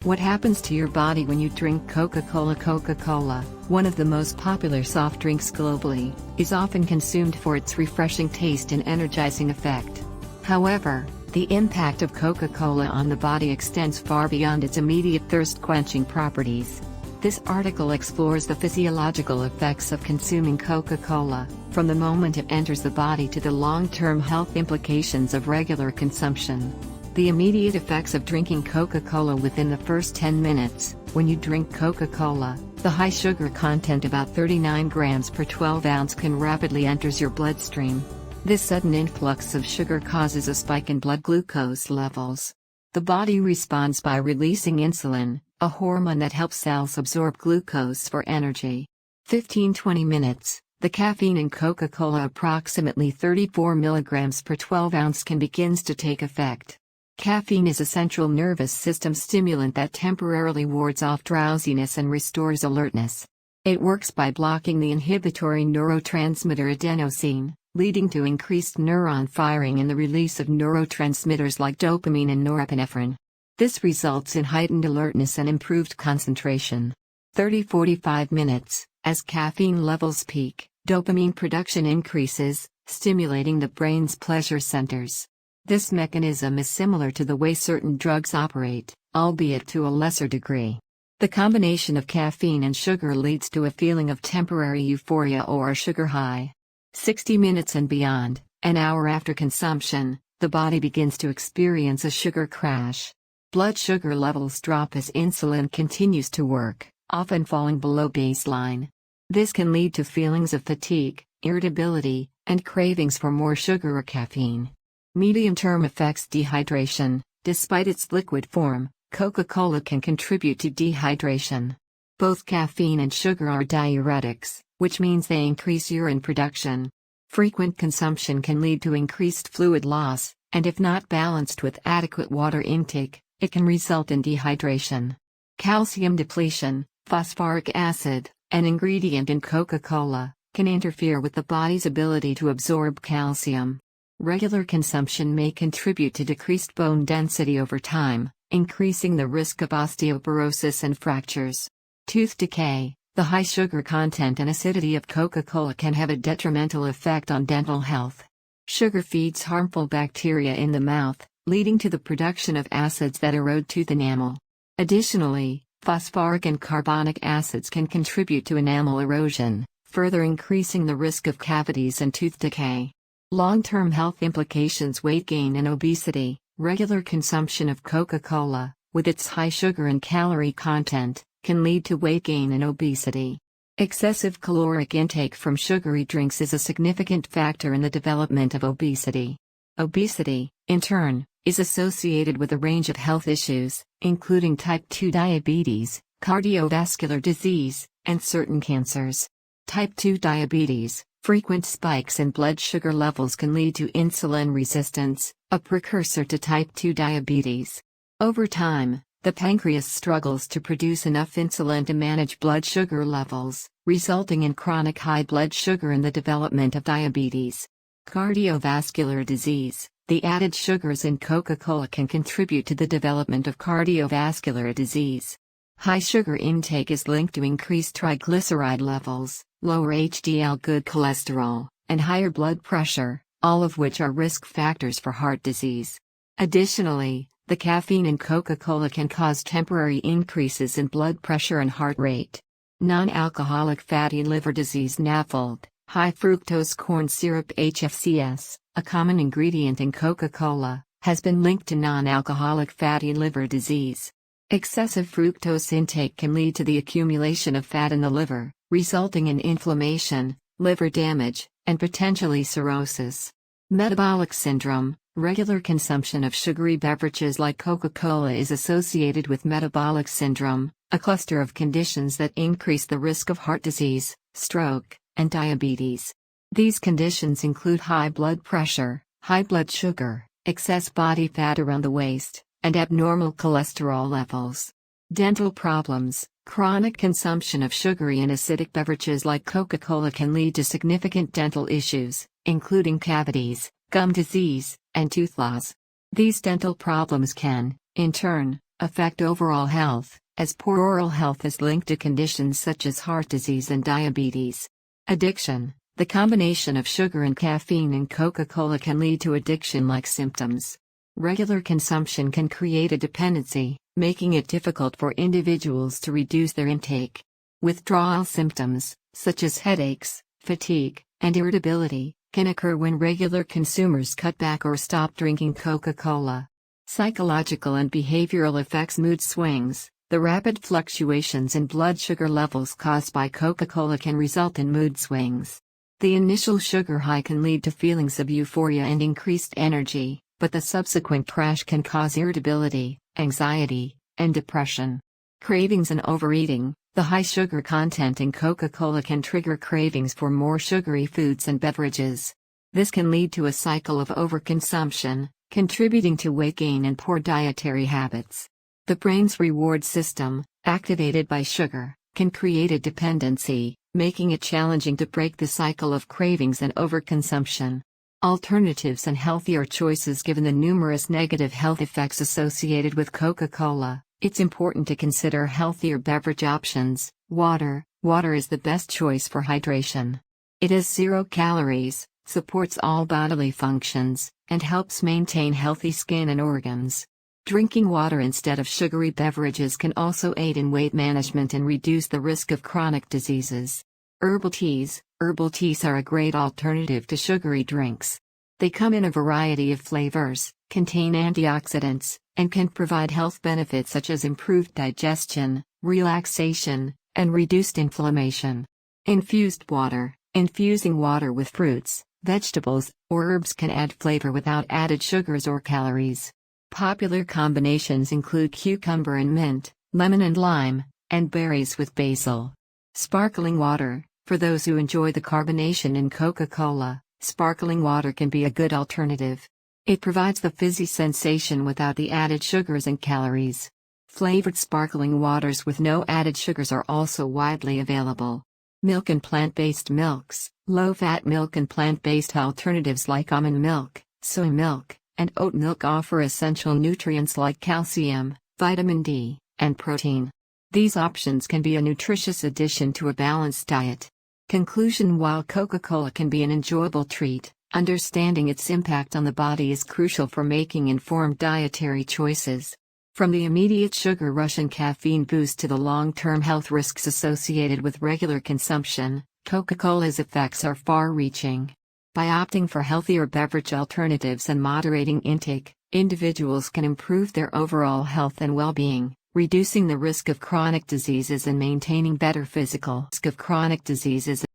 What happens to your body when you drink Coca-Cola? Coca-Cola, one of the most popular soft drinks globally, is often consumed for its refreshing taste and energizing effect. However, the impact of Coca-Cola on the body extends far beyond its immediate thirst-quenching properties. This article explores the physiological effects of consuming Coca-Cola, from the moment it enters the body to the long-term health implications of regular consumption. The immediate effects of drinking Coca-Cola. Within the first 10 minutes, when you drink Coca-Cola, the high sugar content, about 39 grams per 12 ounce, can rapidly enters your bloodstream. This sudden influx of sugar causes a spike in blood glucose levels. The body responds by releasing insulin, a hormone that helps cells absorb glucose for energy. 15-20 minutes, the caffeine in Coca-Cola, approximately 34 milligrams per 12 ounce, begins to take effect. Caffeine is a central nervous system stimulant that temporarily wards off drowsiness and restores alertness. It works by blocking the inhibitory neurotransmitter adenosine, leading to increased neuron firing and the release of neurotransmitters like dopamine and norepinephrine. This results in heightened alertness and improved concentration. 30-45 minutes, as caffeine levels peak, dopamine production increases, stimulating the brain's pleasure centers. This mechanism is similar to the way certain drugs operate, albeit to a lesser degree. The combination of caffeine and sugar leads to a feeling of temporary euphoria or a sugar high. 60 minutes and beyond, an hour after consumption, the body begins to experience a sugar crash. Blood sugar levels drop as insulin continues to work, often falling below baseline. This can lead to feelings of fatigue, irritability, and cravings for more sugar or caffeine. Medium-term effects. Dehydration. Despite its liquid form, Coca-Cola can contribute to dehydration. Both caffeine and sugar are diuretics, which means they increase urine production. Frequent consumption can lead to increased fluid loss, and if not balanced with adequate water intake, it can result in dehydration. Calcium depletion. Phosphoric acid, an ingredient in Coca-Cola, can interfere with the body's ability to absorb calcium. Regular consumption may contribute to decreased bone density over time, increasing the risk of osteoporosis and fractures. Tooth decay. The high sugar content and acidity of Coca-Cola can have a detrimental effect on dental health. Sugar feeds harmful bacteria in the mouth, leading to the production of acids that erode tooth enamel. Additionally, phosphoric and carbonic acids can contribute to enamel erosion, further increasing the risk of cavities and tooth decay. Long-term health implications. Weight gain and obesity. Regular consumption of Coca-Cola, with its high sugar and calorie content, can lead to weight gain and obesity. Excessive caloric intake from sugary drinks is a significant factor in the development of obesity. Obesity, in turn, is associated with a range of health issues, including type 2 diabetes, cardiovascular disease, and certain cancers. Type 2 diabetes. Frequent spikes in blood sugar levels can lead to insulin resistance, a precursor to type 2 diabetes. Over time, the pancreas struggles to produce enough insulin to manage blood sugar levels, resulting in chronic high blood sugar and the development of diabetes. Cardiovascular disease. The added sugars in Coca-Cola can contribute to the development of cardiovascular disease. High sugar intake is linked to increased triglyceride levels, lower HDL good cholesterol, and higher blood pressure, all of which are risk factors for heart disease. Additionally, the caffeine in Coca-Cola can cause temporary increases in blood pressure and heart rate. Non-alcoholic fatty liver disease. NAFLD, high fructose corn syrup HFCS, a common ingredient in Coca-Cola, has been linked to non-alcoholic fatty liver disease. Excessive fructose intake can lead to the accumulation of fat in the liver, resulting in inflammation, liver damage, and potentially cirrhosis. Metabolic syndrome. Regular consumption of sugary beverages like Coca-Cola is associated with metabolic syndrome, a cluster of conditions that increase the risk of heart disease, stroke, and diabetes. These conditions include high blood pressure, high blood sugar, excess body fat around the waist, and abnormal cholesterol levels. Dental problems. Chronic consumption of sugary and acidic beverages like Coca-Cola can lead to significant dental issues, including cavities, gum disease, and tooth loss. These dental problems can, in turn, affect overall health, as poor oral health is linked to conditions such as heart disease and diabetes. Addiction. The combination of sugar and caffeine in Coca-Cola can lead to addiction-like symptoms. Regular consumption can create a dependency, making it difficult for individuals to reduce their intake. Withdrawal symptoms, such as headaches, fatigue, and irritability, can occur when regular consumers cut back or stop drinking Coca-Cola. Psychological and behavioral effects. Mood swings. The rapid fluctuations in blood sugar levels caused by Coca-Cola can result in mood swings. The initial sugar high can lead to feelings of euphoria and increased energy, but the subsequent crash can cause irritability, anxiety, and depression. Cravings and overeating. The high sugar content in Coca-Cola can trigger cravings for more sugary foods and beverages. This can lead to a cycle of overconsumption, contributing to weight gain and poor dietary habits. The brain's reward system, activated by sugar, can create a dependency, making it challenging to break the cycle of cravings and overconsumption. Alternatives and healthier choices. Given the numerous negative health effects associated with Coca-Cola, it's important to consider healthier beverage options. Water. Water is the best choice for hydration. It has 0 calories, supports all bodily functions, and helps maintain healthy skin and organs. Drinking water instead of sugary beverages can also aid in weight management and reduce the risk of chronic diseases. Herbal teas. Herbal teas are a great alternative to sugary drinks. They come in a variety of flavors, contain antioxidants, and can provide health benefits such as improved digestion, relaxation, and reduced inflammation. Infused water. Infusing water with fruits, vegetables, or herbs can add flavor without added sugars or calories. Popular combinations include cucumber and mint, lemon and lime, and berries with basil. Sparkling water. For those who enjoy the carbonation in Coca-Cola, sparkling water can be a good alternative. It provides the fizzy sensation without the added sugars and calories. Flavored sparkling waters with no added sugars are also widely available. Milk and plant-based milks. Low-fat milk and plant-based alternatives like almond milk, soy milk, and oat milk offer essential nutrients like calcium, vitamin D, and protein. These options can be a nutritious addition to a balanced diet. Conclusion. While Coca-Cola can be an enjoyable treat, understanding its impact on the body is crucial for making informed dietary choices. From the immediate sugar rush and caffeine boost to the long-term health risks associated with regular consumption, Coca-Cola's effects are far-reaching. By opting for healthier beverage alternatives and moderating intake, individuals can improve their overall health and well-being, reducing the risk of chronic diseases and maintaining better physical health.